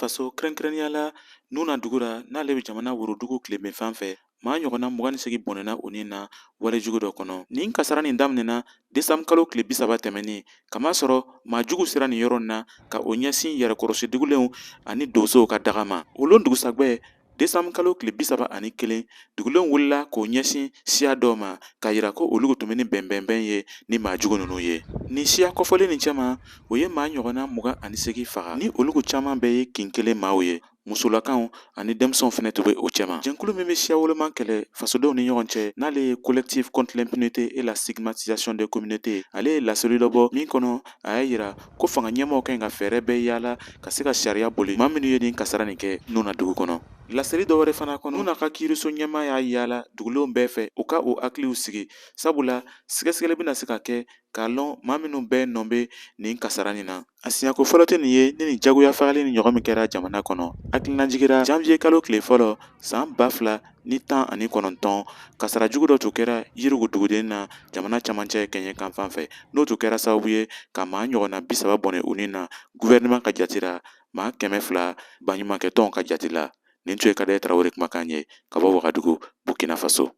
Faso kɛrɛnkɛrɛnnenya la n'u na dugu la n'ale bɛ jamana worodugu tileben fan fɛ maa ɲɔgɔnna 28 bɔnɛna o ni na walejugu dɔ kɔnɔ. Nin kasara nin daminɛna décembre kalo tile 30 tɛmɛnen kamasɔrɔ maa jugu sera nin yɔrɔ na ka o ɲɛsin yɛrɛkɔrɔsi dugulenw ani donsow ka daga ma. O lon dugusajɛ décembre kalo tile 31 dugulenw wulila k'o ɲɛsin siya dɔw ma ka yira ko olu tun bɛ ni bɛnbɛnbɛn ye ni maa jugu ninnu ye. Nin siya kɔfɔlen nin cɛman o ye maa ɲɔgɔnna 28 faga ni olu caman bɛɛ ye kin kelen maaw ye. Musolakaw ani denmisɛnw fɛnɛ tun bɛ o cɛman. Jɛnkulu min bɛ siya woloman kɛlɛ fasodenw ni ɲɔgɔn cɛ n'ale ye collectif contre l'impunité et la stigmatisation des communautés, ale ye laseli dɔ bɔ min kɔnɔ a y'a yira ko fanga ɲɛmaaw kan ka fɛɛrɛ bɛɛ yaala ka se ka sariya boli maa minnu ye nin kasara nin kɛ n'u na dugu kɔnɔ. Laseli dɔ wɛrɛ fana kɔnɔ n'u na ka kiiriso ɲɛmaa y'a yaala dugulenw bɛɛ fɛ u ka o hakiliw sigi sabula sɛgɛsɛgɛli bɛna se ka kɛ k'a lɔn maa minnu bɛɛ nɔ bɛ nin kasara nin na. A siɲako fɔlɔ tɛ nin ye ni nin jagoya fagali ni ɲɔgɔn min kɛra jamana kɔnɔ. Hakilina jigira janvier kalo tile fɔlɔ san 2019 kasara jugu dɔ tun kɛra Yirigu duguden na jamana camancɛ kɛɲɛ kan fan fɛ n'o tun kɛra sababu ye ka maa ɲɔgɔnna 30 bɔnɛ u ni na gouvernement ka jate la maa 200 baɲumankɛ tɔnw ka jate la. Nin tun ye Kadaye Tarawele kumakan ye ka bɔ Wagadugu, Burkina Faso.